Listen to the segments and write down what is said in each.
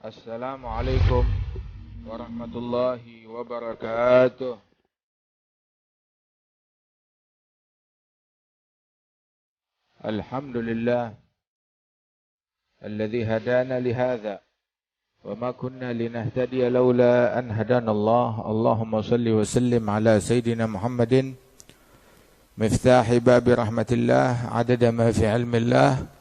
Assalamualaikum warahmatullahi wabarakatuh. Alhamdulillah alladzi hadana lihadza wa ma kunna linahtadiya laula an hadana Allah. Allahumma salli wa sallim ala sayyidina Muhammadin miftahi babi rahmatillah adada ma fi ilmillah.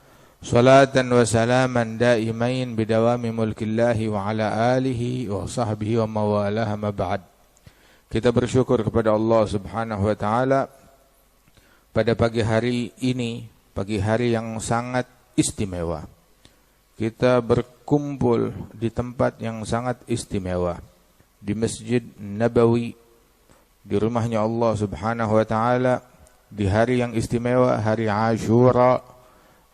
Salatan wa salaman daimain bidawami mulkillahi wa ala alihi wa sahbihi wa mawalaha ma ba'd. Kita bersyukur kepada Allah Subhanahu wa taala pada pagi hari ini, pagi hari yang sangat istimewa. Kita berkumpul di tempat yang sangat istimewa, di Masjid Nabawi, di rumahnya Allah Subhanahu wa taala, di hari yang istimewa, hari Ashura.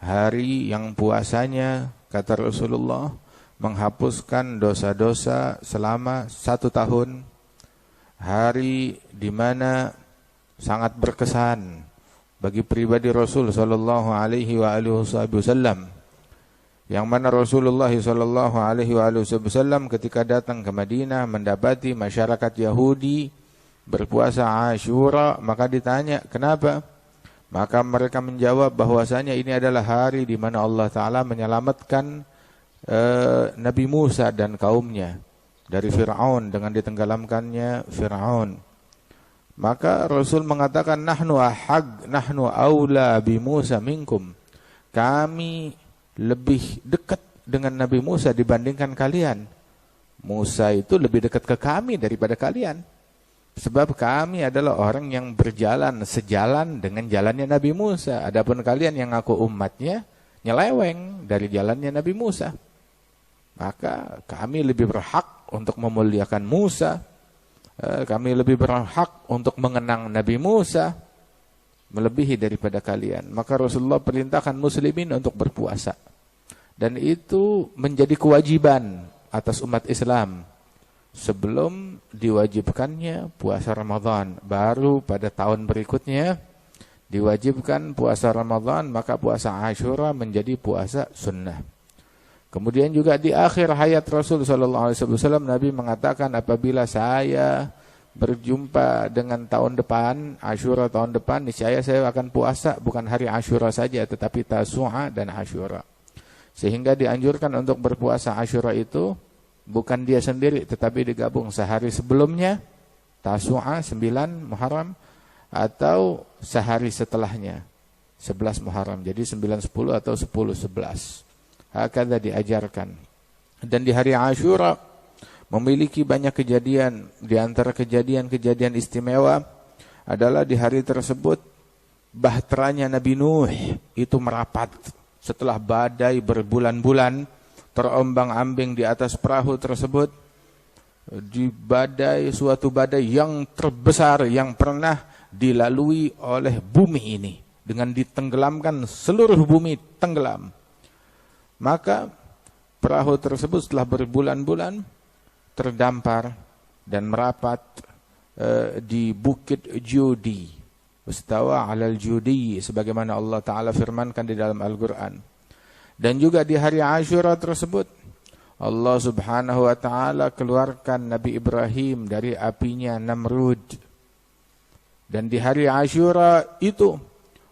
Hari yang puasanya, kata Rasulullah, menghapuskan dosa-dosa selama 1 tahun. Hari di mana sangat berkesan bagi pribadi Rasul sallallahu alaihi wasallam. Yang mana Rasulullah sallallahu alaihi wasallam ketika datang ke Madinah mendapati masyarakat Yahudi berpuasa Ashura, maka ditanya, "Kenapa?" Maka mereka menjawab bahwasanya ini adalah hari di mana Allah Ta'ala menyelamatkan Nabi Musa dan kaumnya dari Fir'aun dengan ditenggelamkannya Fir'aun. Maka Rasul mengatakan, nahnu aula bi Musa minkum. Kami lebih dekat dengan Nabi Musa dibandingkan kalian. Musa itu lebih dekat ke kami daripada kalian. Sebab kami adalah orang yang berjalan sejalan dengan jalannya Nabi Musa. Adapun kalian yang ngaku umatnya nyeleweng dari jalannya Nabi Musa. Maka kami lebih berhak untuk memuliakan Musa. Kami lebih berhak untuk mengenang Nabi Musa melebihi daripada kalian. Maka Rasulullah perintahkan muslimin untuk berpuasa. Dan itu menjadi kewajiban atas umat Islam. Sebelum diwajibkannya puasa Ramadan, baru pada tahun berikutnya diwajibkan puasa Ramadan, maka puasa Ashura menjadi puasa sunnah. Kemudian juga di akhir hayat Rasul SAW, Nabi mengatakan, apabila saya berjumpa dengan tahun depan, Ashura tahun depan, niscaya saya akan puasa bukan hari Ashura saja, tetapi Tasu'a dan Ashura. Sehingga dianjurkan untuk berpuasa Ashura itu bukan dia sendiri, tetapi digabung sehari sebelumnya, Tasu'a 9 Muharram, atau sehari setelahnya, 11 Muharram. Jadi 9-10 atau 10-11. Hakadha diajarkan. Dan di hari Ashura memiliki banyak kejadian. Di antara kejadian-kejadian istimewa adalah di hari tersebut bahteranya Nabi Nuh itu merapat setelah badai berbulan-bulan terombang-ambing di atas perahu tersebut. Di badai, suatu badai yang terbesar yang pernah dilalui oleh bumi ini, dengan ditenggelamkan seluruh bumi tenggelam. Maka perahu tersebut setelah berbulan-bulan terdampar dan merapat di bukit Judi, Istawa 'alal Judi, sebagaimana Allah Ta'ala firmankan di dalam Al-Quran. Dan juga di hari Ashura tersebut Allah Subhanahu wa taala keluarkan Nabi Ibrahim dari apinya Namrud. Dan di hari Ashura itu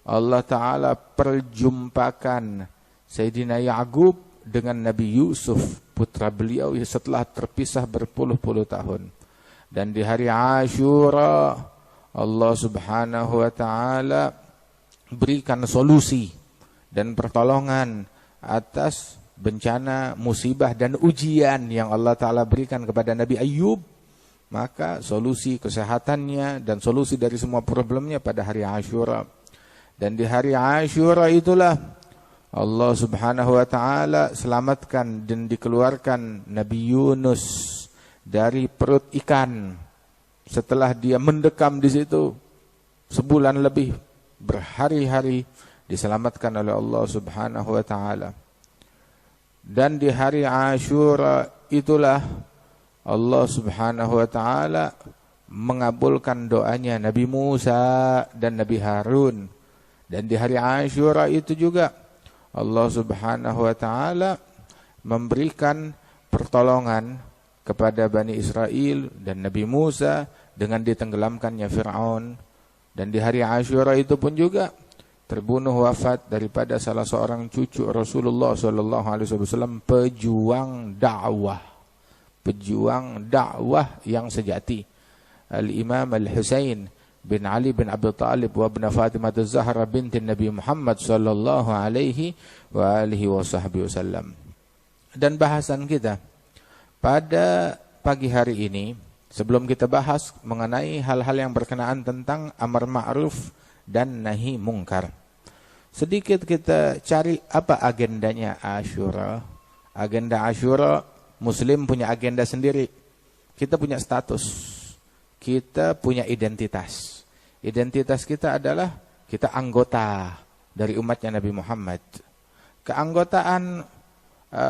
Allah Ta'ala perjumpakan Sayyidina Ya'qub dengan Nabi Yusuf, putra beliau setelah terpisah berpuluh-puluh tahun. Dan di hari Ashura Allah Subhanahu wa taala berikan solusi dan pertolongan atas bencana, musibah dan ujian yang Allah Ta'ala berikan kepada Nabi Ayyub. Maka solusi kesehatannya dan solusi dari semua problemnya pada hari Ashura. Dan di hari Ashura itulah Allah Subhanahu wa taala selamatkan dan dikeluarkan Nabi Yunus dari perut ikan. Setelah dia mendekam di situ sebulan lebih, berhari-hari, diselamatkan oleh Allah Subhanahu wa taala. Dan di hari Ashura itulah Allah Subhanahu wa taala mengabulkan doanya Nabi Musa dan Nabi Harun. Dan di hari Ashura itu juga Allah Subhanahu wa taala memberikan pertolongan kepada Bani Israel dan Nabi Musa dengan ditenggelamkannya Fir'aun. Dan di hari Asyura itu pun juga terbunuh wafat daripada salah seorang cucu Rasulullah SAW, pejuang dakwah yang sejati, Al-Imam Al-Husain bin Ali bin Abi Talib wa ibn Fatimah Az-Zahra binti Nabi Muhammad sallallahu alaihi wa alihi wasallam. Dan bahasan kita pada pagi hari ini, sebelum kita bahas mengenai hal-hal yang berkenaan tentang amar ma'ruf dan nahi mungkar, sedikit kita cari apa agendanya Asyura. Agenda Asyura, Muslim punya agenda sendiri. Kita punya status, kita punya identitas. Identitas kita adalah kita anggota dari umatnya Nabi Muhammad. Keanggotaan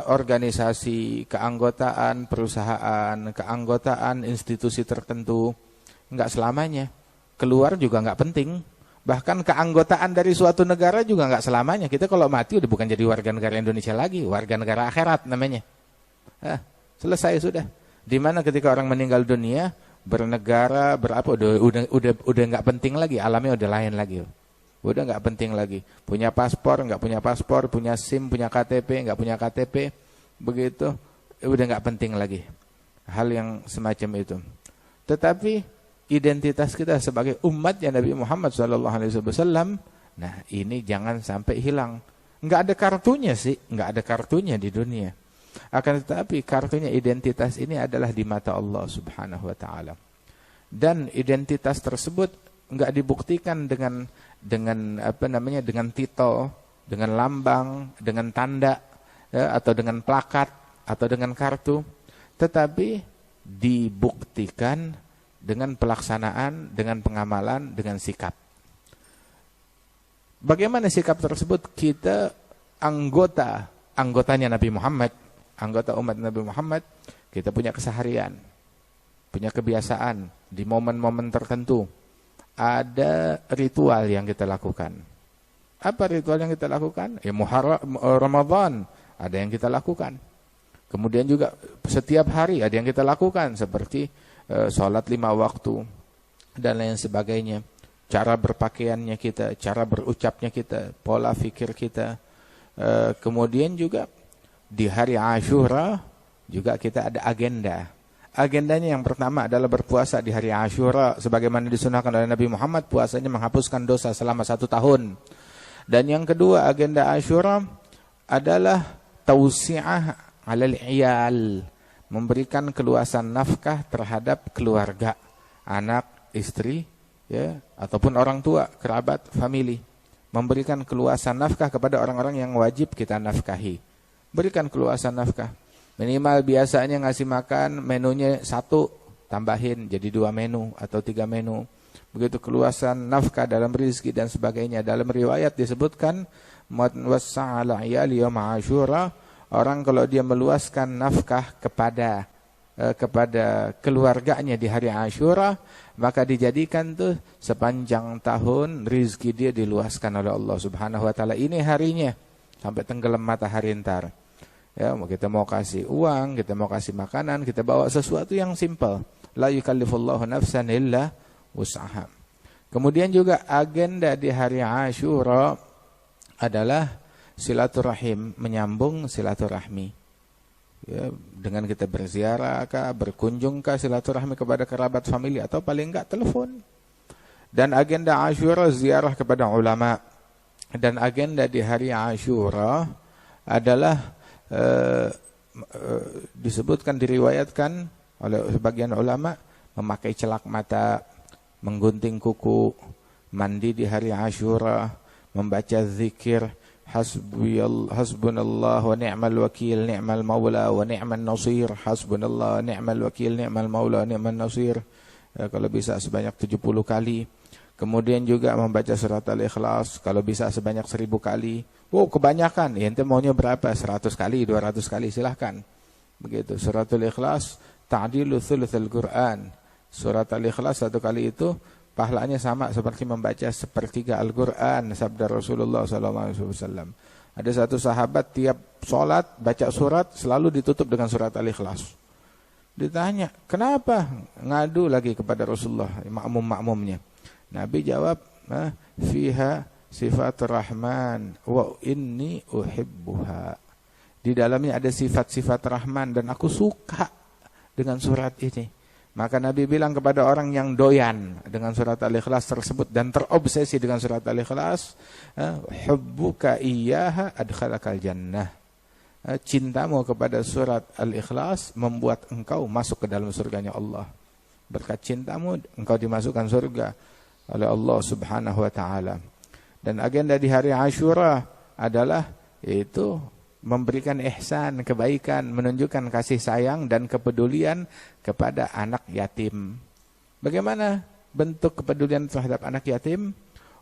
organisasi, keanggotaan perusahaan, keanggotaan institusi tertentu enggak selamanya. Keluar juga enggak penting. Bahkan keanggotaan dari suatu negara juga enggak selamanya. Kita kalau mati udah bukan jadi warga negara Indonesia lagi, warga negara akhirat namanya. Selesai sudah. Di mana ketika orang meninggal dunia, bernegara berapa udah enggak penting lagi, alamnya udah lain lagi. Udah enggak penting lagi. Punya paspor, enggak punya paspor, punya SIM, punya KTP, enggak punya KTP, begitu udah enggak penting lagi. Hal yang semacam itu. Tetapi identitas kita sebagai umatnya Nabi Muhammad SAW, nah ini jangan sampai hilang. Enggak ada kartunya sih, enggak ada kartunya di dunia. Akan tetapi kartunya identitas ini adalah di mata Allah Subhanahu wa taala. Dan identitas tersebut enggak dibuktikan dengan titel, dengan lambang, dengan tanda, ya, atau dengan plakat atau dengan kartu, tetapi dibuktikan dengan pelaksanaan, dengan pengamalan, dengan sikap. Bagaimana sikap tersebut? Kita anggotanya Nabi Muhammad, anggota umat Nabi Muhammad, kita punya keseharian, punya kebiasaan di momen-momen tertentu. Ada ritual yang kita lakukan. Apa ritual yang kita lakukan? Ya Ramadan ada yang kita lakukan. Kemudian juga setiap hari ada yang kita lakukan, seperti sholat 5 waktu dan lain sebagainya. Cara berpakaiannya kita, cara berucapnya kita, pola fikir kita. Kemudian juga di hari Asyura juga kita ada agenda. Agendanya yang pertama adalah berpuasa di hari Asyura, sebagaimana disunahkan oleh Nabi Muhammad, puasanya menghapuskan dosa selama 1 tahun. Dan yang kedua, agenda Asyura adalah tausi'ah 'alal iyal, memberikan keluasan nafkah terhadap keluarga, anak, istri, ya, ataupun orang tua, kerabat, famili. Memberikan keluasan nafkah kepada orang-orang yang wajib kita nafkahi. Berikan keluasan nafkah. Minimal biasanya ngasih makan, menunya 1, tambahin jadi 2 menu atau 3 menu. Begitu keluasan nafkah dalam rezeki dan sebagainya. Dalam riwayat disebutkan, man wassa'ala iyali yawm Asyura, orang kalau dia meluaskan nafkah kepada keluarganya di hari Asyura, maka dijadikan tuh sepanjang tahun rezeki dia diluaskan oleh Allah Subhanahu wa taala. Ini harinya sampai tenggelam matahari ntar. Ya, kita mau kasih uang, kita mau kasih makanan, kita bawa sesuatu yang simpel. La yukallifullahu nafsan illa wus'aha. Kemudian juga agenda di hari Asyura adalah silaturahim, menyambung silaturahmi. Ya, dengan kita berziarah kah, berkunjung kah, silaturahmi kepada kerabat, famili, atau paling enggak telepon. Dan agenda Asyura ziarah kepada ulama. Dan agenda di hari Asyura adalah disebutkan, diriwayatkan oleh sebagian ulama, memakai celak mata, menggunting kuku, mandi di hari Asyura, membaca zikir hasbunallah wa ni'mal wakil, ni'mal maula wa ni'man nasir, hasbunallah ni'mal wakil, ni'mal maula, ni'man nasir, kalau bisa sebanyak 70 kali. Kemudian juga membaca surat Al-Ikhlas, kalau bisa sebanyak 1000 kali. Kebanyakan, ya ente maunya berapa? 100 kali, 200 kali, silahkan. Begitu, surat Al-Ikhlas ta'dilu thuluthul Qur'an. Surat Al-Ikhlas 1 kali itu pahalanya sama seperti membaca 1/3 Al-Qur'an, sabda Rasulullah SAW. Ada satu sahabat tiap sholat baca surat selalu ditutup dengan surat Al-Ikhlas. Ditanya, kenapa? Ngadu lagi kepada Rasulullah, makmum-makmumnya. Nabi jawab, fiha sifat Rahman wa inni uhibbuha. Di dalamnya ada sifat-sifat Rahman dan aku suka dengan surat ini. Maka Nabi bilang kepada orang yang doyan dengan surat Al-Ikhlas tersebut dan terobsesi dengan surat Al-Ikhlas, hubbuka iyyaha adkhalakal jannah. Cintamu kepada surat Al-Ikhlas membuat engkau masuk ke dalam surganya Allah. Berkat cintamu engkau dimasukkan surga oleh Allah Subhanahu wa taala. Dan agenda di hari Asyura adalah yaitu memberikan ihsan, kebaikan, menunjukkan kasih sayang dan kepedulian kepada anak yatim. Bagaimana bentuk kepedulian terhadap anak yatim?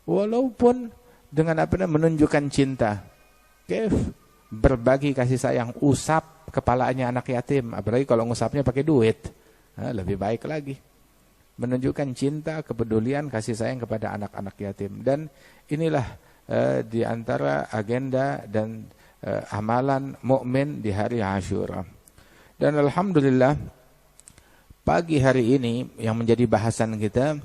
Walaupun dengan menunjukkan cinta. Berbagi kasih sayang, usap kepalanya anak yatim, apalagi kalau ngusapnya pakai duit, lebih baik lagi. Menunjukkan cinta, kepedulian, kasih sayang kepada anak-anak yatim. Dan inilah di antara agenda dan amalan mukmin di hari Asyura. Dan alhamdulillah pagi hari ini yang menjadi bahasan kita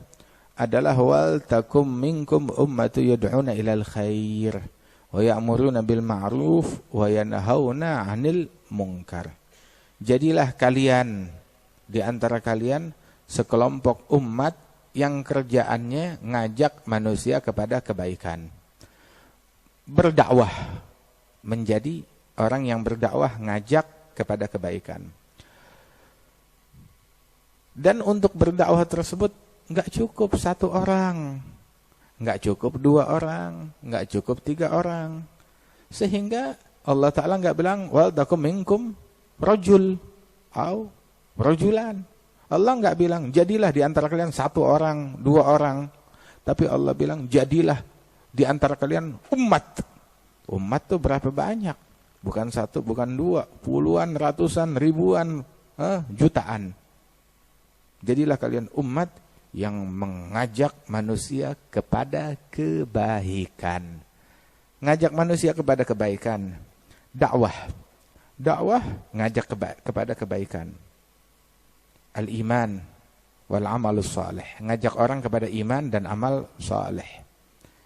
adalah wal takum minkum ummatu yad'una ilal khair wa ya'muruna bil ma'ruf wa yanhauna 'anil munkar. Jadilah kalian di antara kalian sekelompok umat yang kerjaannya ngajak manusia kepada kebaikan. Berdakwah, menjadi orang yang berdakwah ngajak kepada kebaikan. Dan untuk berdakwah tersebut enggak cukup satu orang, enggak cukup dua orang, enggak cukup tiga orang. Sehingga Allah Ta'ala enggak bilang wal takum minkum rajul au rajulan. Allah enggak bilang jadilah di antara kalian satu orang, dua orang. Tapi Allah bilang jadilah di antara kalian umat. Umat tuh berapa banyak? Bukan satu, bukan dua, puluhan, ratusan, ribuan, jutaan. Jadilah kalian umat yang mengajak manusia kepada kebaikan. Ngajak manusia kepada kebaikan. Dakwah. Dakwah ngajak kepada kebaikan. Al-iman wal amalus salih. Ngajak orang kepada iman dan amal salih.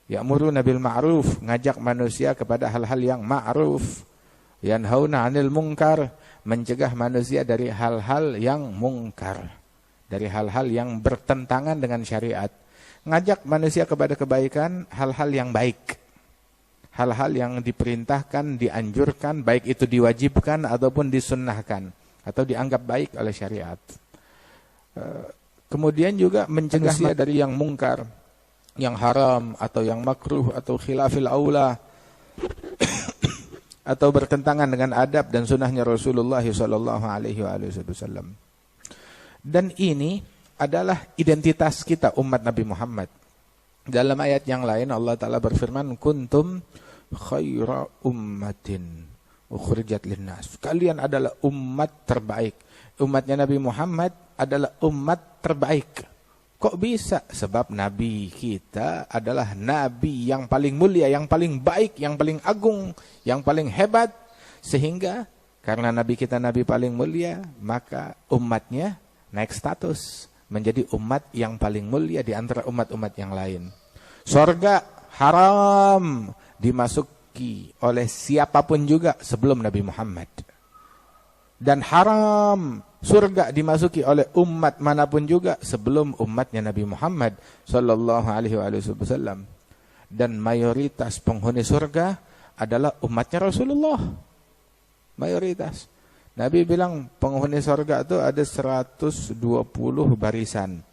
Ya'muruna bil ma'ruf, ngajak manusia kepada hal-hal yang ma'ruf. Yanhauna 'anil munkar, mencegah manusia dari hal-hal yang mungkar, dari hal-hal yang bertentangan dengan syariat. Ngajak manusia kepada kebaikan, hal-hal yang baik. Hal-hal yang diperintahkan, dianjurkan, baik itu diwajibkan ataupun disunnahkan atau dianggap baik oleh syariat. Kemudian juga mencegah manusia dari yang mungkar, yang haram atau yang makruh atau khilafil aula atau bertentangan dengan adab dan sunnahnya Rasulullah sallallahu alaihi wasallam. Dan ini adalah identitas kita umat Nabi Muhammad. Dalam ayat yang lain Allah Ta'ala berfirman, kuntum khaira ummatin ukhrijat linnas. Kalian adalah umat terbaik. Umatnya Nabi Muhammad adalah umat terbaik. Kok bisa? Sebab Nabi kita adalah Nabi yang paling mulia, yang paling baik, yang paling agung, yang paling hebat. Sehingga karena Nabi kita Nabi paling mulia, maka umatnya naik status menjadi umat yang paling mulia di antara umat-umat yang lain. Surga haram dimasuki oleh siapapun juga sebelum Nabi Muhammad. Dan haram surga dimasuki oleh umat manapun juga sebelum umatnya Nabi Muhammad sallallahu alaihi wasallam. Dan mayoritas penghuni surga adalah umatnya Rasulullah. Mayoritas. Nabi bilang penghuni surga itu ada 120 barisan.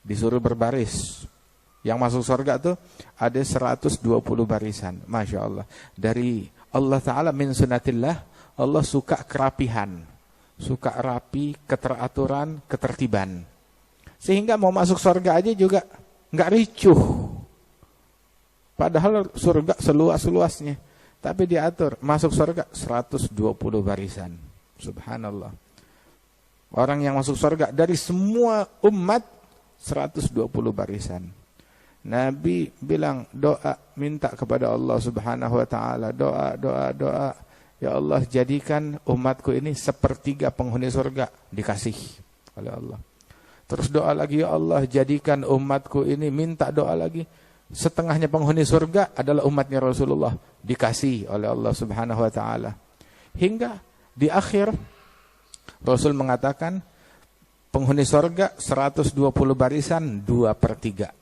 Disuruh berbaris. Yang masuk surga itu ada 120 barisan. Masya Allah. Dari Allah Ta'ala min sunatillah, Allah suka kerapihan, suka rapi, keteraturan, ketertiban. Sehingga mau masuk surga aja juga nggak ricuh. Padahal surga seluas-luasnya. Tapi diatur, masuk surga 120 barisan. Subhanallah. Orang yang masuk surga dari semua umat 120 barisan. Nabi bilang doa, minta kepada Allah Subhanahu wa taala, doa. Ya Allah, jadikan umatku ini sepertiga penghuni surga, dikasih oleh Allah. Terus doa lagi, ya Allah, jadikan umatku ini, minta doa lagi, setengahnya penghuni surga adalah umatnya Rasulullah, dikasih oleh Allah Subhanahu wa taala. Hingga di akhir Rasul mengatakan penghuni surga 120 barisan 2/3.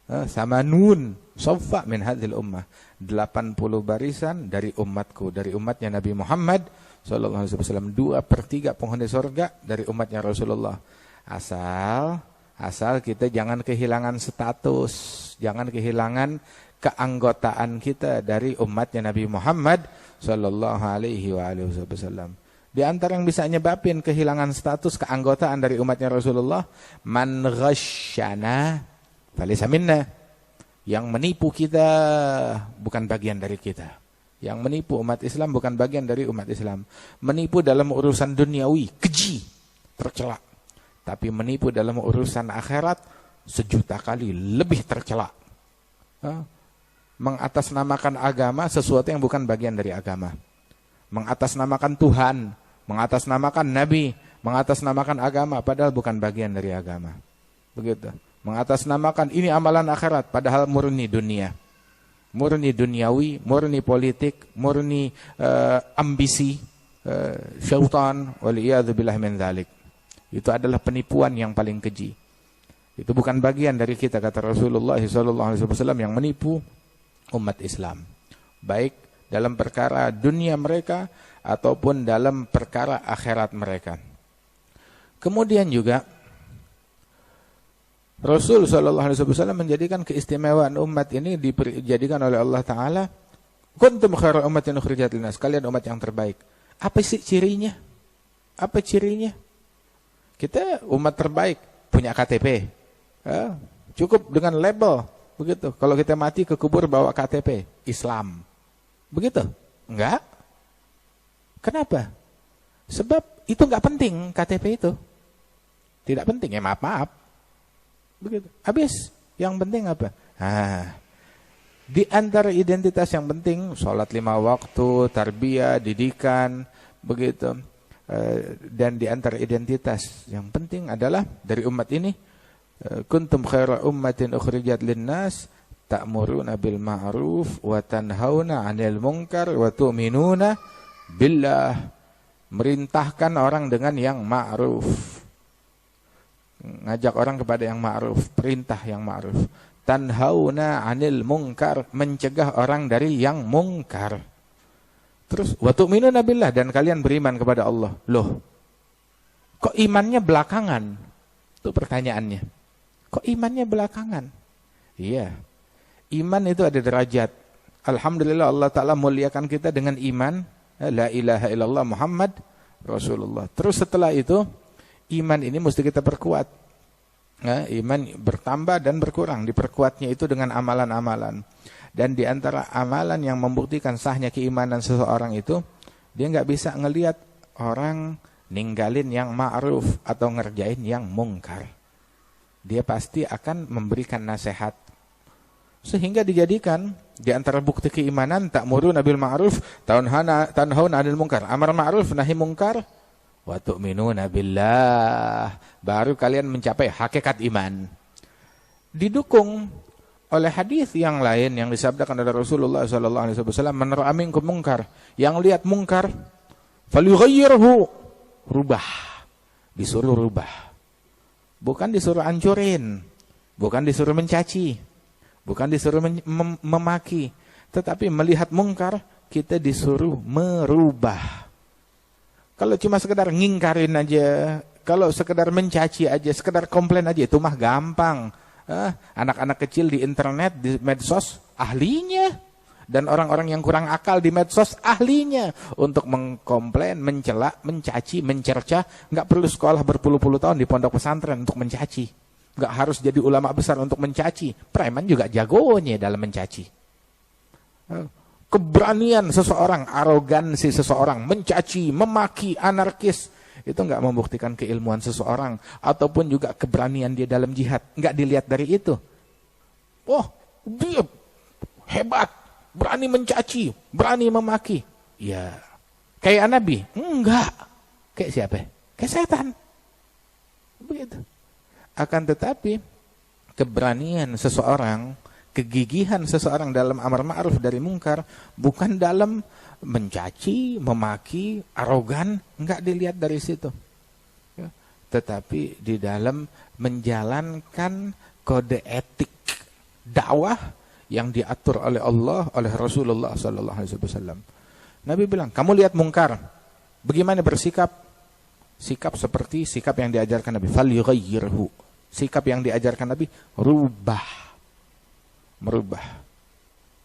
Sama nun saffa min hadhil ummah, 80 barisan dari umatku, dari umatnya Nabi Muhammad sallallahu alaihi wasallam, 2/3 penghuni surga dari umatnya Rasulullah. Asal kita jangan kehilangan status, jangan kehilangan keanggotaan kita dari umatnya Nabi Muhammad sallallahu alaihi wasallam. Di antara yang bisa nyebabin kehilangan status keanggotaan dari umatnya Rasulullah, man ghasyana falaysa minna. Yang menipu kita bukan bagian dari kita. Yang menipu umat Islam bukan bagian dari umat Islam. Menipu dalam urusan duniawi, keji, tercela. Tapi menipu dalam urusan akhirat 1.000.000 kali lebih tercela. Mengatasnamakan agama sesuatu yang bukan bagian dari agama. Mengatasnamakan Tuhan, mengatasnamakan Nabi, mengatasnamakan agama padahal bukan bagian dari agama. Begitu. Mengatasnamakan ini amalan akhirat padahal murni dunia. Murni duniawi, murni politik, murni ambisi, syaitan, waliyadzubillah min dzalik. Itu adalah penipuan yang paling keji. Itu bukan bagian dari kita, kata Rasulullah SAW, yang menipu umat Islam. Baik dalam perkara dunia mereka ataupun dalam perkara akhirat mereka. Kemudian juga Rasul SAW menjadikan keistimewaan umat ini dijadikan oleh Allah Ta'ala, kuntum khairu ummatin ukhrijat linnas, kalian umat yang terbaik. Apa sih cirinya? Apa cirinya? Kita umat terbaik, punya KTP. Cukup dengan label, begitu. Kalau kita mati ke kubur bawa KTP, Islam. Begitu? Enggak. Kenapa? Sebab itu enggak penting KTP itu. Tidak penting, ya maaf. Begitu. Habis. Yang penting apa? Di antara identitas yang penting, sholat 5 waktu, tarbiyah, didikan, begitu. Dan di antara identitas yang penting adalah dari umat ini, kuntum khaira ummatin ukhrijat linnas ta'muruna bil ma'ruf wa tanhauna 'anil munkar wa tu'minuna billah. Merintahkan orang dengan yang ma'ruf. Ngajak orang kepada yang ma'ruf, perintah yang ma'ruf. Tanhauna 'anil munkar, mencegah orang dari yang mungkar. Terus wa tu'minuna billah, dan kalian beriman kepada Allah. Loh, kok imannya belakangan? Itu pertanyaannya. Kok imannya belakangan? Iya. Iman itu ada derajat. Alhamdulillah Allah Ta'ala muliakan kita dengan iman. La ilaha illallah Muhammad Rasulullah. Terus setelah itu, iman ini mesti kita perkuat. Iman bertambah dan berkurang. Diperkuatnya itu dengan amalan-amalan. Dan di antara amalan yang membuktikan sahnya keimanan seseorang itu, dia nggak bisa ngelihat orang ninggalin yang ma'ruf atau ngerjain yang mungkar. Dia pasti akan memberikan nasihat. Sehingga dijadikan di antara bukti keimanan, ta'muruna bil ma'ruf, tanhauna 'anil munkar. Amar ma'ruf, nahi munkar, wa tu'minuna billah. Baru kalian mencapai hakikat iman. Didukung oleh hadis yang lain yang disabdakan oleh Rasulullah SAW, man ra'a minkum munkar, yang lihat mungkar, falyughayyirhu, rubah. Disuruh rubah. Bukan disuruh hancurin, bukan disuruh mencaci, bukan disuruh memaki, tetapi melihat mungkar kita disuruh merubah. Kalau cuma sekedar ngingkarin aja, kalau sekedar mencaci aja, sekedar komplain aja, itu mah gampang. Anak-anak kecil di internet, di medsos, ahlinya. Dan orang-orang yang kurang akal di medsos, ahlinya. Untuk mengkomplain, mencela, mencaci, mencerca. Nggak perlu sekolah berpuluh-puluh tahun di pondok pesantren untuk mencaci. Nggak harus jadi ulama besar untuk mencaci. Preman juga jagonya dalam mencaci. Keberanian seseorang, arogansi seseorang, mencaci, memaki, anarkis, itu enggak membuktikan keilmuan seseorang ataupun juga keberanian dia dalam jihad. Enggak dilihat dari itu. Oh, dia hebat, berani mencaci, berani memaki. Ya, kayak Nabi? Enggak. Kayak siapa? Kayak setan. Begitu. Akan tetapi, keberanian seseorang, kegigihan seseorang dalam amar ma'ruf dari mungkar, bukan dalam mencaci, memaki, arogan, enggak dilihat dari situ. Ya. Tetapi di dalam menjalankan kode etik dakwah yang diatur oleh Allah, oleh Rasulullah SAW. Nabi bilang, kamu lihat mungkar, bagaimana bersikap? Sikap seperti sikap yang diajarkan Nabi. Falyughayyirhu. Sikap yang diajarkan Nabi, merubah.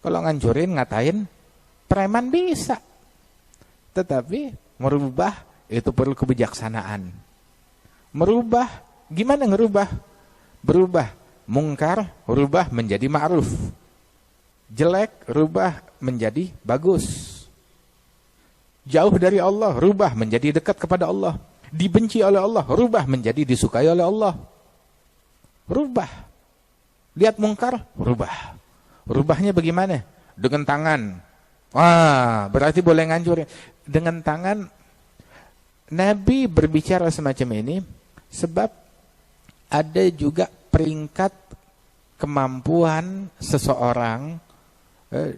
Kalau ngancurin, ngatain, preman bisa. Tetapi merubah itu perlu kebijaksanaan. Merubah, gimana ngerubah? Berubah mungkar, rubah menjadi ma'ruf. Jelek, rubah menjadi bagus. Jauh dari Allah, rubah menjadi dekat kepada Allah. Dibenci oleh Allah, rubah menjadi disukai oleh Allah. Rubah. Lihat mungkar, rubah. Rubahnya bagaimana? Dengan tangan. Wah, berarti boleh ngancurin. Dengan tangan, Nabi berbicara semacam ini, sebab ada juga peringkat kemampuan seseorang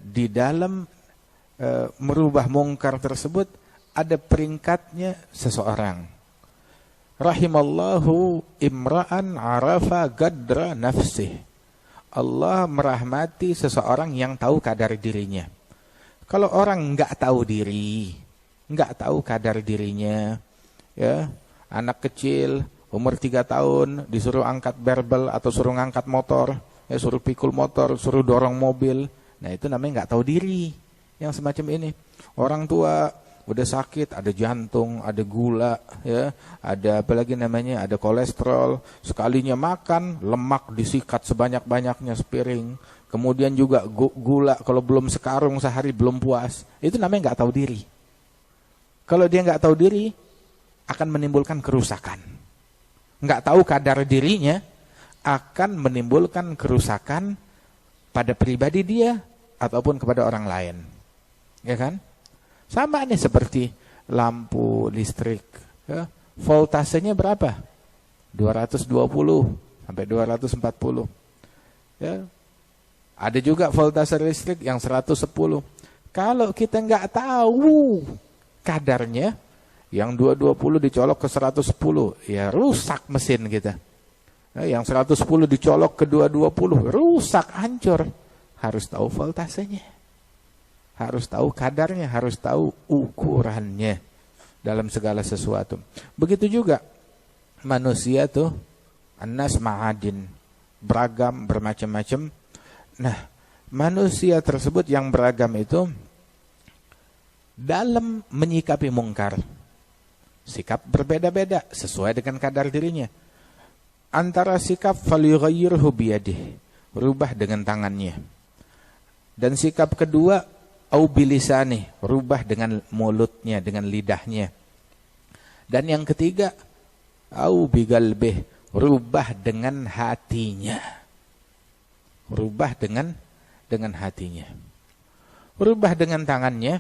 di dalam merubah mungkar tersebut, ada peringkatnya seseorang. Rahimallahu imra'an arafa gadra nafsih. Allah merahmati seseorang yang tahu kadar dirinya. Kalau orang nggak tahu diri, nggak tahu kadar dirinya, ya, anak kecil umur 3 tahun disuruh angkat barbel atau suruh ngangkat motor, ya, suruh pikul motor, suruh dorong mobil, nah itu namanya nggak tahu diri. Yang semacam ini, orang tua udah sakit, ada jantung, ada gula, ya, ada apalagi namanya, ada kolesterol, sekalinya makan lemak disikat sebanyak-banyaknya sepiring, kemudian juga gula kalau belum sekarung sehari belum puas, itu namanya nggak tahu diri. Kalau dia nggak tahu diri, akan menimbulkan kerusakan. Nggak tahu kadar dirinya, akan menimbulkan kerusakan pada pribadi dia ataupun kepada orang lain, ya kan? Sama nih seperti lampu listrik, ya. Voltasenya berapa? 220 sampai 240. Ya. Ada juga voltase listrik yang 110. Kalau kita nggak tahu kadarnya, yang 220 dicolok ke 110, ya rusak mesin kita. Ya, yang 110 dicolok ke 220, rusak, hancur. Harus tahu voltasenya. Harus tahu kadarnya, harus tahu ukurannya dalam segala sesuatu. Begitu juga manusia tuh, annas ma'adin, beragam, bermacam-macam. Nah, manusia tersebut yang beragam itu dalam menyikapi mungkar, sikap berbeda-beda sesuai dengan kadar dirinya. Antara sikap falyughayyirhu biyadihi, rubah dengan tangannya. Dan sikap kedua, au bilisani, rubah dengan mulutnya, dengan lidahnya. Dan yang ketiga, au bigalbih, rubah dengan hatinya. Rubah dengan hatinya. Rubah dengan tangannya,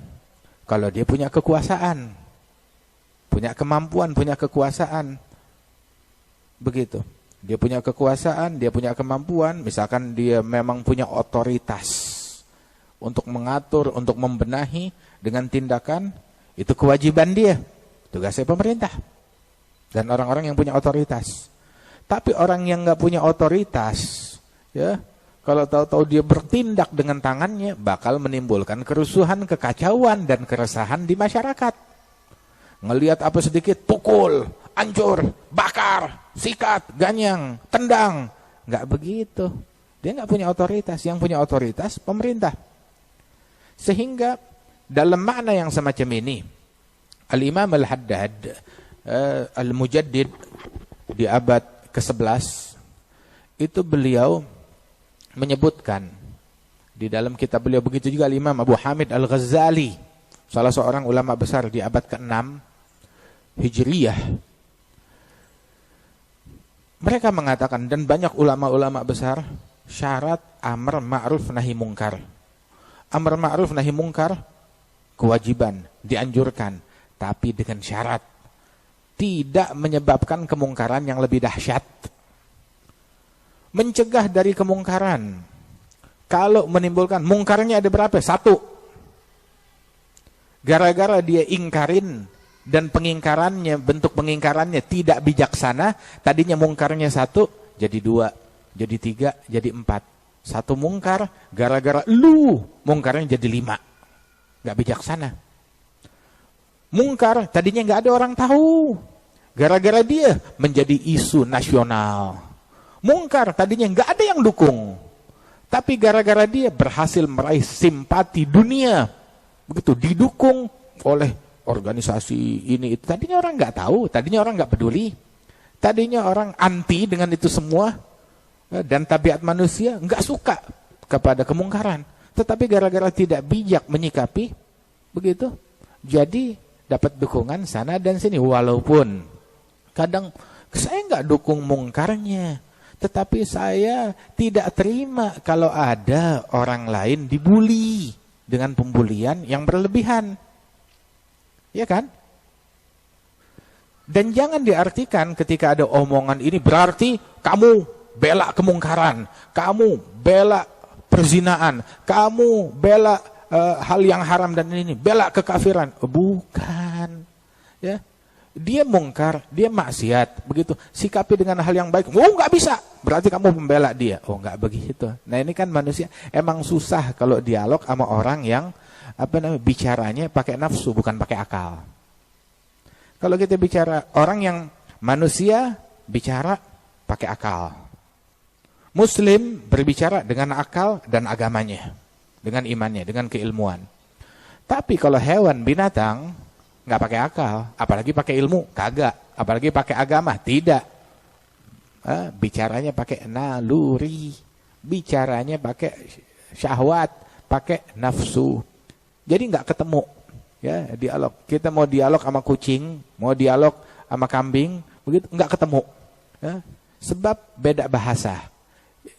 kalau dia punya kekuasaan, punya kemampuan, punya kekuasaan. Begitu. Dia punya kekuasaan, dia punya kemampuan, misalkan dia memang punya otoritas untuk mengatur, untuk membenahi dengan tindakan, itu kewajiban dia, tugasnya pemerintah dan orang-orang yang punya otoritas. Tapi orang yang nggak punya otoritas, ya, kalau tahu-tahu dia bertindak dengan tangannya, bakal menimbulkan kerusuhan, kekacauan dan keresahan di masyarakat. Ngelihat apa sedikit, pukul, hancur, bakar, sikat, ganyang, tendang. Nggak begitu. Dia nggak punya otoritas. Yang punya otoritas pemerintah. Sehingga dalam makna yang semacam ini, Al-Imam Al-Haddad Al-Mujaddid di abad ke-11 itu beliau menyebutkan di dalam kitab beliau, begitu juga Al-Imam Abu Hamid Al-Ghazali, salah seorang ulama besar di abad ke-6 Hijriyah. Mereka mengatakan, dan banyak ulama-ulama besar syarat amar ma'ruf nahi mungkar. Amar ma'ruf nahi mungkar kewajiban, dianjurkan, tapi dengan syarat tidak menyebabkan kemungkaran yang lebih dahsyat. Mencegah dari kemungkaran. Kalau menimbulkan mungkarnya ada berapa? 1. Gara-gara dia ingkarin dan pengingkarannya, bentuk pengingkarannya tidak bijaksana, tadinya mungkarnya 1 jadi 2, jadi 3, jadi 4. 1 mungkar, gara-gara lu mungkarnya jadi 5. Gak bijaksana. Mungkar tadinya gak ada orang tahu, gara-gara dia menjadi isu nasional. Mungkar tadinya gak ada yang dukung, tapi gara-gara dia berhasil meraih simpati dunia, begitu didukung oleh organisasi ini itu. Tadinya orang nggak tahu, tadinya orang nggak peduli, tadinya orang anti dengan itu semua, dan tabiat manusia nggak suka kepada kemungkaran. Tetapi gara-gara tidak bijak menyikapi, begitu, jadi dapat dukungan sana dan sini. Walaupun kadang saya nggak dukung mungkarnya, tetapi saya tidak terima kalau ada orang lain dibully dengan pembulian yang berlebihan. Ya kan? Dan jangan diartikan ketika ada omongan ini berarti kamu bela kemungkaran, kamu bela perzinaan, kamu bela hal yang haram dan ini, bela kekafiran. Bukan. Ya. Dia mungkar, dia maksiat, begitu. Sikapi dengan hal yang baik. Oh, nggak bisa. Berarti kamu membela dia. Oh, nggak begitu. Nah, ini kan manusia emang susah kalau dialog sama orang yang bicaranya pakai nafsu bukan pakai akal. Kalau kita bicara orang yang manusia bicara pakai akal. Muslim berbicara dengan akal dan agamanya, dengan imannya, dengan keilmuan. Tapi kalau hewan, binatang nggak pakai akal, apalagi pakai ilmu, kagak. Apalagi pakai agama, tidak. Bicaranya pakai naluri, bicaranya pakai syahwat, pakai nafsu. Jadi nggak ketemu, ya, dialog. Kita mau dialog sama kucing, mau dialog sama kambing, begitu nggak ketemu. Ya. Sebab beda bahasa.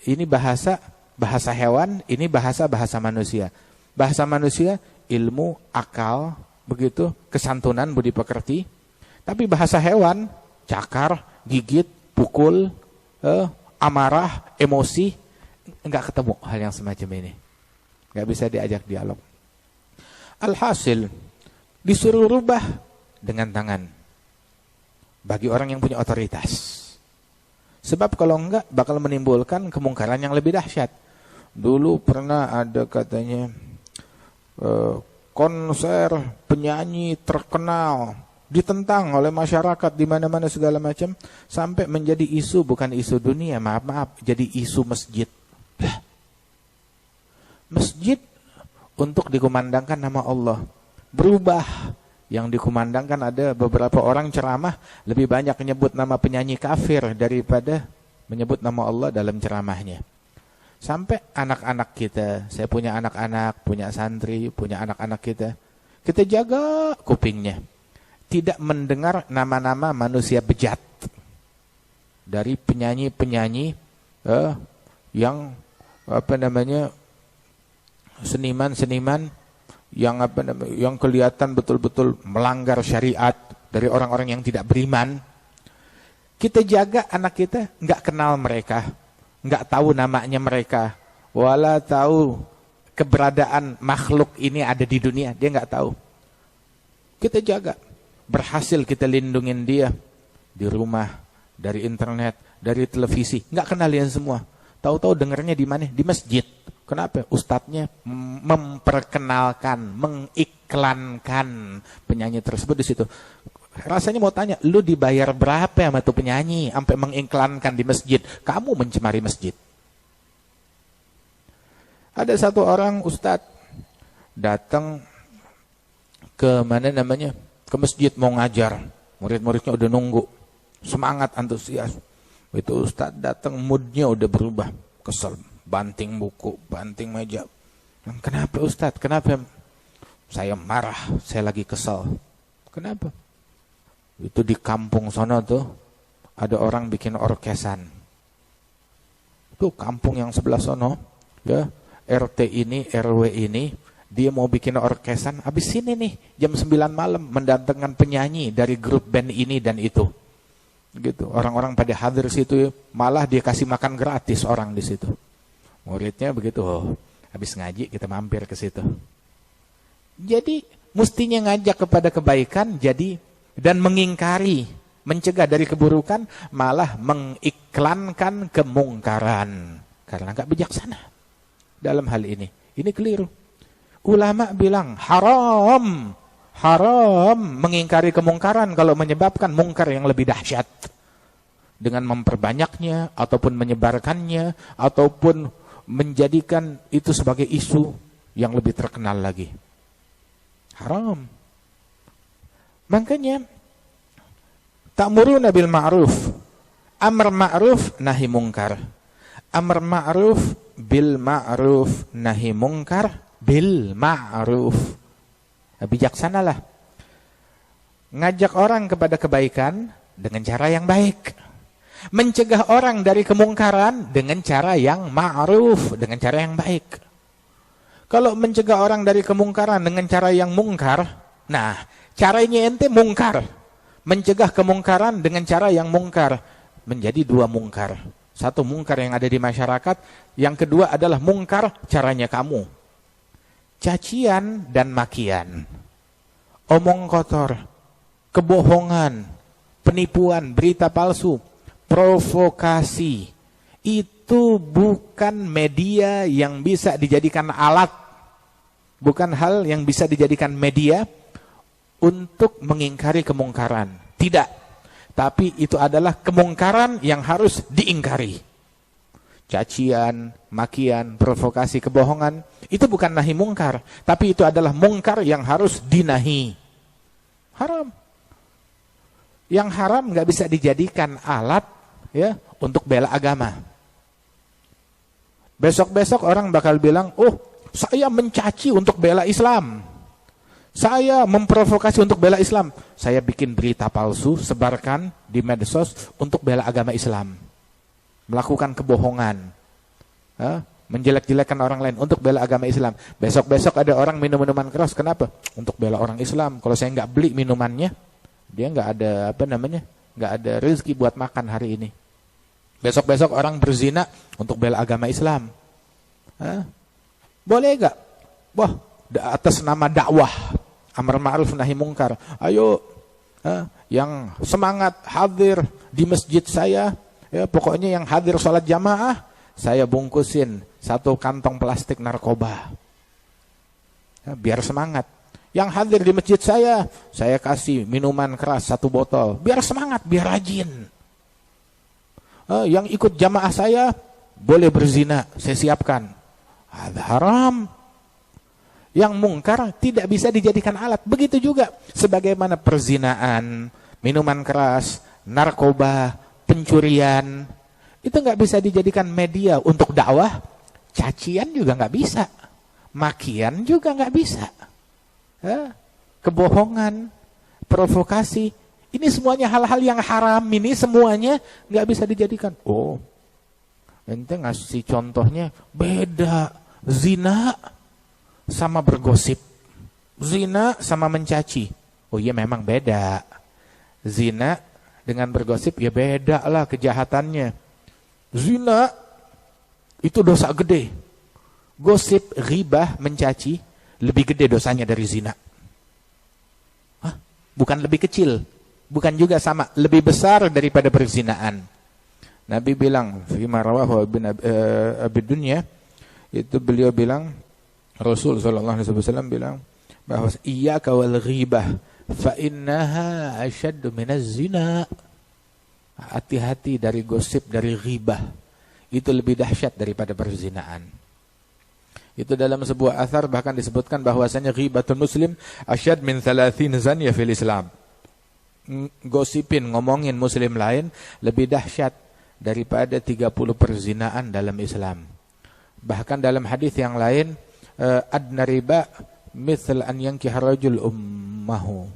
Ini bahasa hewan, ini bahasa manusia. Bahasa manusia ilmu, akal, begitu, kesantunan, budi pekerti. Tapi bahasa hewan, cakar, gigit, pukul, amarah, emosi, enggak ketemu hal yang semacam ini. Enggak bisa diajak dialog. Alhasil, disuruh rubah dengan tangan. Bagi orang yang punya otoritas. Sebab kalau enggak, bakal menimbulkan kemungkaran yang lebih dahsyat. Dulu pernah ada katanya, konser penyanyi terkenal ditentang oleh masyarakat di mana-mana segala macam sampai menjadi isu, bukan isu dunia, maaf, jadi isu masjid. Masjid untuk dikumandangkan nama Allah berubah. Yang dikumandangkan ada beberapa orang ceramah lebih banyak menyebut nama penyanyi kafir daripada menyebut nama Allah dalam ceramahnya. Sampai anak-anak kita, saya punya anak-anak, punya santri, punya anak-anak kita jaga kupingnya. Tidak mendengar nama-nama manusia bejat. Dari penyanyi-penyanyi yang seniman-seniman yang kelihatan betul-betul melanggar syariat dari orang-orang yang tidak beriman. Kita jaga anak kita, nggak kenal mereka. Nggak tahu namanya mereka, wala tahu keberadaan makhluk ini ada di dunia, dia nggak tahu. Kita jaga, berhasil kita lindungin dia di rumah, dari internet, dari televisi, nggak kenalin semua. Tahu-tahu dengarnya di mana? Di masjid. Kenapa? Ustadznya memperkenalkan, mengiklankan penyanyi tersebut di situ. Rasanya mau tanya, lu dibayar berapa sama tuh penyanyi sampai mengiklankan di masjid? Kamu mencemari masjid. Ada satu orang ustadz datang ke ke masjid mau ngajar. Murid-muridnya udah nunggu, semangat, antusias. Itu ustadz datang, moodnya udah berubah, kesel, banting buku, banting meja. Kenapa ustadz? Kenapa? Saya marah, saya lagi kesel. Kenapa? Itu di kampung sono tuh ada orang bikin orkesan. Tuh kampung yang sebelah sono, ya, RT ini, RW ini, dia mau bikin orkesan, habis sini nih, jam 9 malam, mendatangkan penyanyi dari grup band ini dan itu. Gitu. Orang-orang pada hadir situ, malah dia kasih makan gratis orang di situ. Muridnya begitu, oh, habis ngaji kita mampir ke situ. Jadi, mestinya ngajak kepada kebaikan, jadi, dan mengingkari, mencegah dari keburukan, malah mengiklankan kemungkaran. Karena nggak bijaksana dalam hal ini. Ini keliru. Ulama bilang haram mengingkari kemungkaran kalau menyebabkan mungkar yang lebih dahsyat. Dengan memperbanyaknya, ataupun menyebarkannya, ataupun menjadikan itu sebagai isu yang lebih terkenal lagi. Haram. Makanya ta'muruna bil ma'ruf. Amr ma'ruf nahi mungkar. Amr ma'ruf bil ma'ruf nahi mungkar bil ma'ruf. Bijaksanalah. Ngajak orang kepada kebaikan dengan cara yang baik. Mencegah orang dari kemungkaran dengan cara yang ma'ruf, dengan cara yang baik. Kalau mencegah orang dari kemungkaran dengan cara yang mungkar, nah, caranya ente mungkar. Mencegah kemungkaran dengan cara yang mungkar. Menjadi dua mungkar. Satu mungkar yang ada di masyarakat. Yang kedua adalah mungkar caranya kamu. Cacian dan makian. Omong kotor. Kebohongan. Penipuan. Berita palsu. Provokasi. Itu bukan media yang bisa dijadikan alat. Bukan hal yang bisa dijadikan media untuk mengingkari kemungkaran. Tidak. Tapi itu adalah kemungkaran yang harus diingkari. Cacian, makian, provokasi, kebohongan. Itu bukan nahi mungkar. Tapi itu adalah mungkar yang harus dinahi. Haram. Yang haram gak bisa dijadikan alat ya untuk bela agama. Besok-besok orang bakal bilang, oh saya mencaci untuk bela Islam. Saya memprovokasi untuk bela Islam. Saya bikin berita palsu, sebarkan di medsos untuk bela agama Islam. Melakukan kebohongan. Menjelek-jelekan orang lain untuk bela agama Islam. Besok-besok ada orang minum minuman keras. Kenapa? Untuk bela orang Islam. Kalau saya nggak beli minumannya, dia nggak ada nggak ada rezeki buat makan hari ini. Besok-besok orang berzina untuk bela agama Islam. Boleh nggak? Wah, atas nama dakwah. Amar ma'ruf nahi mungkar. Ayo, yang semangat hadir di masjid saya, ya pokoknya yang hadir sholat jamaah, saya bungkusin 1 kantong plastik narkoba. Ya, biar semangat. Yang hadir di masjid saya kasih minuman keras 1 botol. Biar semangat, biar rajin. Yang ikut jamaah saya, boleh berzina, saya siapkan. Ada haram. Yang mungkar tidak bisa dijadikan alat. Begitu juga sebagaimana perzinaan, minuman keras, narkoba, pencurian. Itu nggak bisa dijadikan media untuk dakwah. Cacian juga nggak bisa. Makian juga nggak bisa. Kebohongan, provokasi. Ini semuanya hal-hal yang haram. Ini semuanya nggak bisa dijadikan. Oh, ente ngasih contohnya beda. Zina sama bergosip. Zina sama mencaci. Oh iya memang beda. Zina dengan bergosip ya beda lah kejahatannya. Zina itu dosa gede. Gosip, ghibah, mencaci lebih gede dosanya dari zina. Bukan lebih kecil. Bukan juga sama. Lebih besar daripada perzinaan. Nabi bilang, fima rawahu Abi Dunya, itu beliau bilang, Rasul SAW bilang bahwa iyyaka wal ghibah fa innaha asyaddu minaz zina. Hati-hati dari gosip, dari ghibah. Itu lebih dahsyat daripada perzinaan. Itu dalam sebuah athar bahkan disebutkan bahwasanya ghibatul muslim asyad min 30 zanya fil Islam. Gosipin, ngomongin muslim lain lebih dahsyat daripada 30 perzinaan dalam Islam. Bahkan dalam hadis yang lain, adna riba mithl an yankiha rajul ummahu.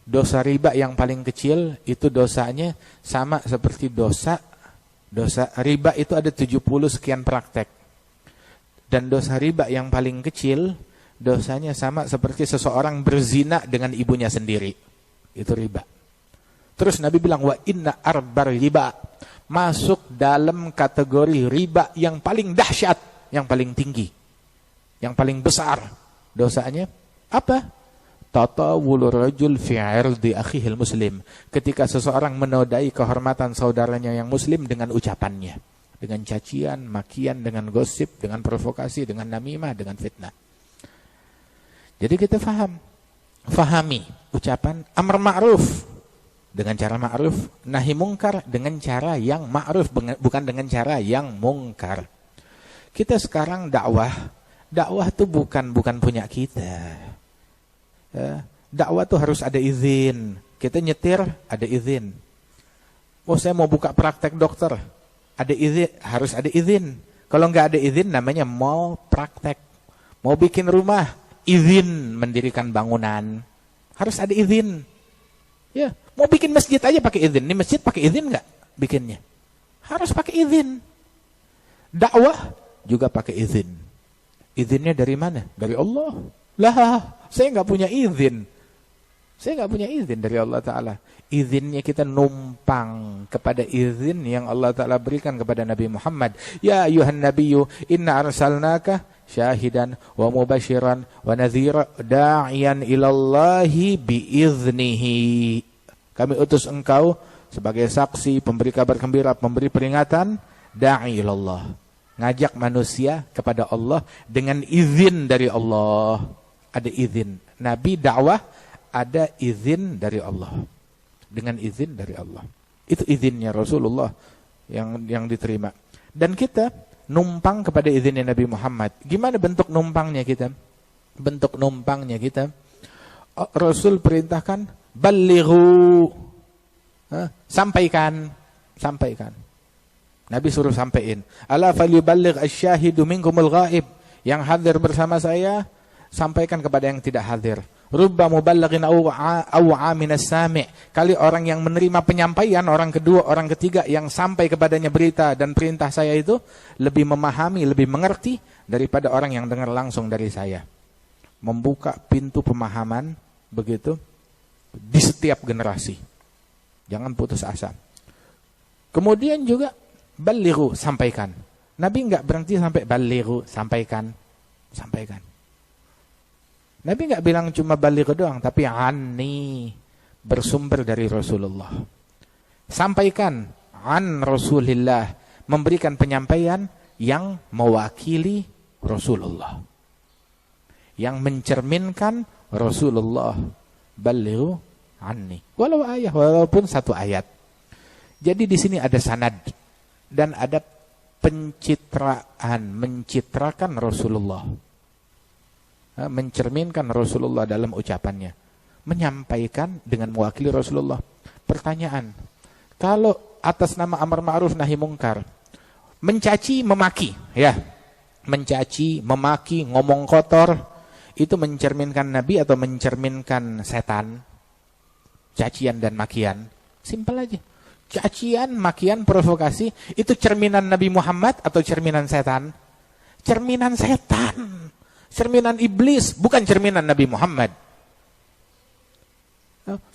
Dosa riba yang paling kecil itu dosanya sama seperti dosa Dosa riba itu ada 70 sekian praktek. Dan dosa riba yang paling kecil, dosanya sama seperti seseorang berzina dengan ibunya sendiri. Itu riba. Terus Nabi bilang, wa inna arbar riba, masuk dalam kategori riba yang paling dahsyat, yang paling tinggi, yang paling besar dosanya. Apa? Tatawulur rajul fi 'irdi akhihil muslim. Ketika seseorang menodai kehormatan saudaranya yang muslim dengan ucapannya, dengan cacian, makian, dengan gosip, dengan provokasi, dengan namimah, dengan fitnah. Jadi kita fahami ucapan amar ma'ruf dengan cara ma'ruf, nahi mungkar dengan cara yang ma'ruf, bukan dengan cara yang mungkar. Kita sekarang dakwah itu bukan punya kita. Dakwah tuh harus ada izin. Kita nyetir ada izin. Oh, saya mau buka praktek dokter, ada izin, harus ada izin. Kalau nggak ada izin namanya mau praktek. Mau bikin rumah, izin mendirikan bangunan, harus ada izin. Ya, mau bikin masjid aja pakai izin. Ini masjid pakai izin nggak bikinnya? Harus pakai izin. Dakwah juga pakai izin. Izinnya dari mana? Dari Allah. Lah, saya nggak punya izin. Saya nggak punya izin dari Allah Ta'ala. Izinnya kita numpang kepada izin yang Allah Ta'ala berikan kepada Nabi Muhammad. Ya ayuhan nabiyyu, inna arsalnaka syahidan wa mubashiran wa nadhira da'iyan ilallahi biiznihi. Kami utus engkau sebagai saksi, pemberi kabar gembira, pemberi peringatan, da'i ilallah. Ngajak manusia kepada Allah dengan izin dari Allah. Ada izin. Nabi dakwah ada izin dari Allah. Dengan izin dari Allah. Itu izinnya Rasulullah yang diterima. Dan kita numpang kepada izinnya Nabi Muhammad. Gimana bentuk numpangnya kita? Bentuk numpangnya kita, Rasul perintahkan, balighu. Sampaikan. Nabi suruh sampaikan. Ala falyuballigh asy-syahidu minkumul ghaib. Yang hadir bersama saya, sampaikan kepada yang tidak hadir. Rubba muballighin aw 'aminas sami'. Kali orang yang menerima penyampaian, orang kedua, orang ketiga yang sampai kepadanya berita dan perintah saya itu lebih memahami, lebih mengerti daripada orang yang dengar langsung dari saya. Membuka pintu pemahaman begitu di setiap generasi. Jangan putus asa. Kemudian juga balighu, sampaikan. Nabi enggak berhenti sampai balighu, sampaikan. Nabi enggak bilang cuma balighu doang, tapi anni, bersumber dari Rasulullah. Sampaikan an Rasulillah, memberikan penyampaian yang mewakili Rasulullah, yang mencerminkan Rasulullah. Balighu anni, walaupun satu ayat. Jadi di sini ada sanad dan ada pencitraan, mencitrakan Rasulullah. Mencerminkan Rasulullah dalam ucapannya, menyampaikan dengan mewakili Rasulullah. Pertanyaan, kalau atas nama amar ma'ruf nahi mungkar, mencaci, memaki, ya, mencaci, memaki, ngomong kotor, itu mencerminkan Nabi atau mencerminkan setan? Cacian dan makian, simpel aja. Cacian, makian, provokasi, itu cerminan Nabi Muhammad atau cerminan setan? Cerminan setan. Cerminan iblis, bukan cerminan Nabi Muhammad.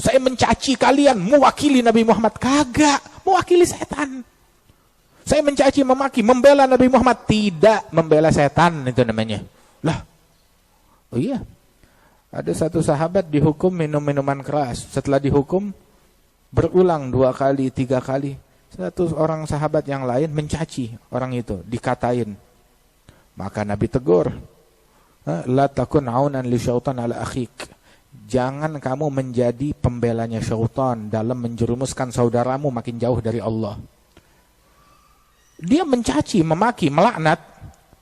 Saya mencaci kalian, mewakili Nabi Muhammad. Kagak, mewakili setan. Saya mencaci, memaki, membela Nabi Muhammad. Tidak, membela setan itu namanya. Lah, oh iya. Ada satu sahabat dihukum minum minuman keras. Setelah dihukum, berulang 2 kali, 3 kali. Satu orang sahabat yang lain mencaci orang itu, dikatain. Maka Nabi tegur. La takun aunan li syaitan ala akhik. Jangan kamu menjadi pembelanya syaitan dalam menjerumuskan saudaramu makin jauh dari Allah. Dia mencaci, memaki, melaknat,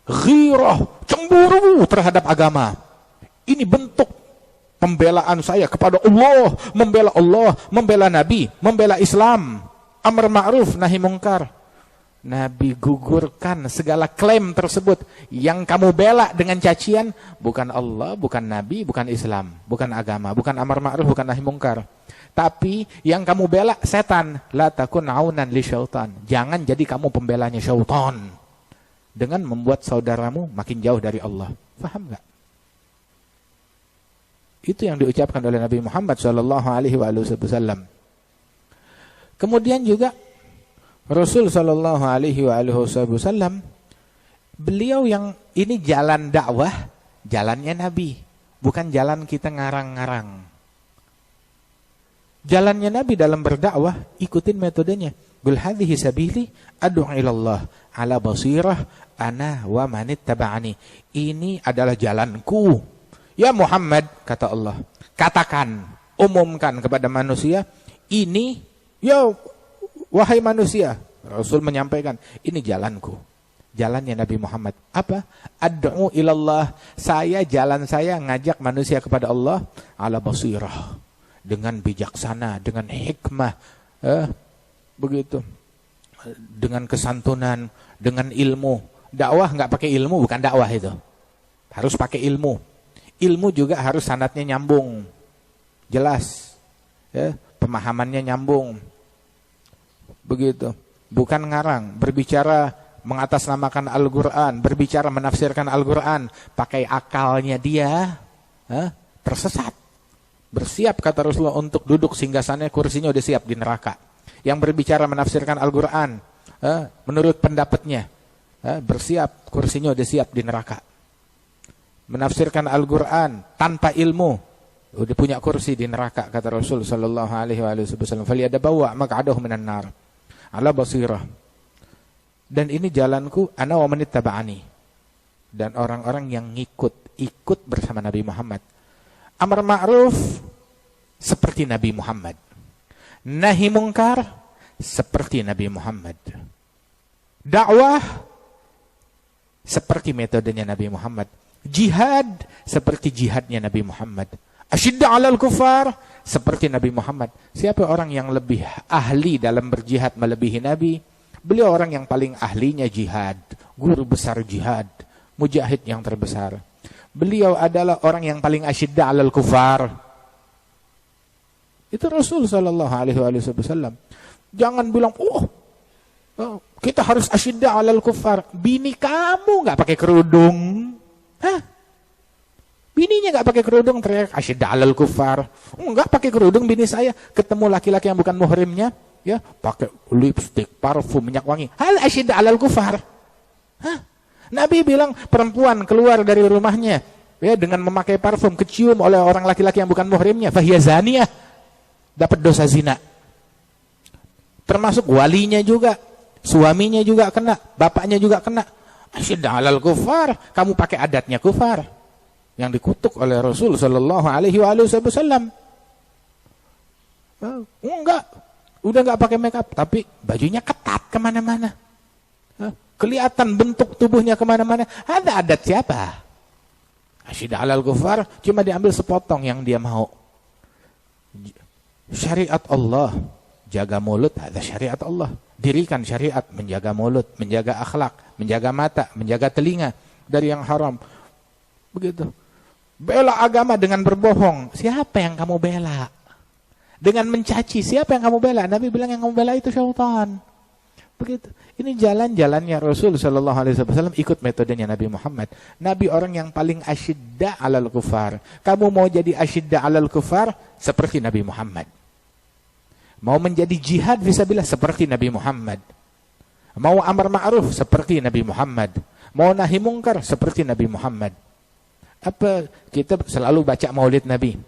ghirah, cemburu terhadap agama. Ini bentuk pembelaan saya kepada Allah, membela Nabi, membela Islam, amar ma'ruf nahi mungkar. Nabi gugurkan segala klaim tersebut. Yang kamu bela dengan cacian bukan Allah, bukan Nabi, bukan Islam, bukan agama, bukan amar ma'ruf, bukan nahi mungkar, Tapi yang kamu bela setan. La takun aunan li syaitan. Jangan jadi kamu pembelanya syaitan. Dengan membuat saudaramu makin jauh dari Allah. Paham nggak? Itu yang diucapkan oleh Nabi Muhammad SAW. Kemudian juga Rasul SAW, beliau yang ini jalan dakwah, jalannya Nabi, bukan jalan kita ngarang-ngarang. Jalannya Nabi dalam berdakwah, ikutin metodenya. Qul hadhihi sabili ad'u ilallah ala basirah ana wa man ittaba'ani. Ini adalah jalanku. Ya Muhammad, kata Allah, katakan, umumkan kepada manusia, ini, ya wahai manusia, Rasul menyampaikan, ini jalanku. Jalannya Nabi Muhammad. Apa? Ad'u ilallah. Jalan saya ngajak manusia kepada Allah ala basirah. Dengan bijaksana, dengan hikmah. Begitu. Dengan kesantunan, dengan ilmu. Dakwah nggak pakai ilmu, bukan dakwah itu. Harus pakai ilmu. Ilmu juga harus sanadnya nyambung. Jelas. Ya, pemahamannya nyambung. Begitu. Bukan ngarang, berbicara mengatasnamakan Al-Quran, berbicara menafsirkan Al-Quran, pakai akalnya dia, tersesat. Bersiap kata Rasulullah untuk duduk singgasananya, kursinya udah siap di neraka. Yang berbicara menafsirkan Al-Quran, menurut pendapatnya, bersiap, kursinya udah siap di neraka. Menafsirkan Al-Quran tanpa ilmu, udah punya kursi di neraka, kata Rasul sallallahu alaihi wasallam. Faliyadabawa maq'adahu minan nar ala basirah. Dan ini jalanku, ana wa man ittaba'ani. Dan orang-orang yang ikut bersama Nabi Muhammad. Amar ma'ruf seperti Nabi Muhammad. Nahi mungkar seperti Nabi Muhammad. Dakwah seperti metodenya Nabi Muhammad. Jihad seperti jihadnya Nabi Muhammad. Asyidda 'alal kufar seperti Nabi Muhammad. Siapa orang yang lebih ahli dalam berjihad melebihi Nabi? Beliau orang yang paling ahlinya jihad, guru besar jihad, mujahid yang terbesar. Beliau adalah orang yang paling asyidda 'alal kufar. Itu Rasul sallallahu alaihi wasallam. Jangan bilang, kita harus asyidda 'alal kufar. Bini kamu enggak pakai kerudung. Bininya enggak pakai kerudung teriak asyidda 'alal kufar. Enggak pakai kerudung bini saya, ketemu laki-laki yang bukan muhrimnya, ya, pakai lipstik, parfum, minyak wangi. Hal asyidda 'alal kufar. Nabi bilang perempuan keluar dari rumahnya ya dengan memakai parfum, kecium oleh orang laki-laki yang bukan muhrimnya, fahiya zaniyah, dapat dosa zina. Termasuk walinya juga, suaminya juga kena, bapaknya juga kena. Asyidda 'alal kufar, kamu pakai adatnya kufar. Yang dikutuk oleh Rasul sallallahu alaihi wasallam. Enggak, udah enggak pakai make up, tapi bajunya ketat kemana-mana. Kelihatan bentuk tubuhnya kemana-mana. Ada adat siapa? Asyidda 'alal kufar cuma diambil sepotong yang dia mau. Syariat Allah, jaga mulut, ada syariat Allah. Dirikan syariat, menjaga mulut, menjaga akhlak, menjaga mata, menjaga telinga dari yang haram. Begitu. Bela agama dengan berbohong. Siapa yang kamu bela? Dengan mencaci, siapa yang kamu bela? Nabi bilang yang kamu bela itu syaitan. Begitu. Ini jalan-jalannya Rasul sallallahu alaihi wasallam, ikut metodenya Nabi Muhammad. Nabi orang yang paling asyidda 'alal kufar. Kamu mau jadi asyidda 'alal kufar seperti Nabi Muhammad. Mau menjadi jihad fisabilillah seperti Nabi Muhammad. Mau amar ma'ruf seperti Nabi Muhammad. Mau nahi mungkar seperti Nabi Muhammad. Apa kita selalu baca maulid Nabi,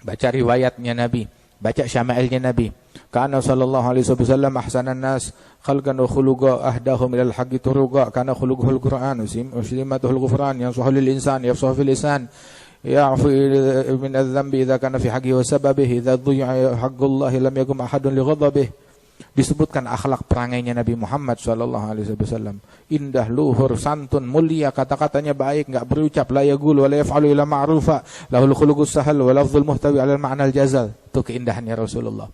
baca riwayatnya Nabi, baca syama'ilnya Nabi. Kana sallallahu alaihi wasallam ahsanan nas khalqan wa khuluqa ahdahum ilal haqqi turuqa kana khuluquhul Qur'an muslimatuhul ghufran yansuhu lil insan yafsuhu fil lisan ya'fu min adh-dhanbi idza kana fi haqqihi wa sababihi idza dhi'a haqqullahi lam yakum ahadun li ghadabihi. Disebutkan akhlak perangainya Nabi Muhammad SAW. Indah, luhur, santun, mulia, kata-katanya baik, enggak berucap la yaqulu wa la yaf'alu illa ma'rufa, lahul khuluqus sahal wa lafzul muhtawi 'ala al-ma'na al-jazal. Itu keindahannya Rasulullah.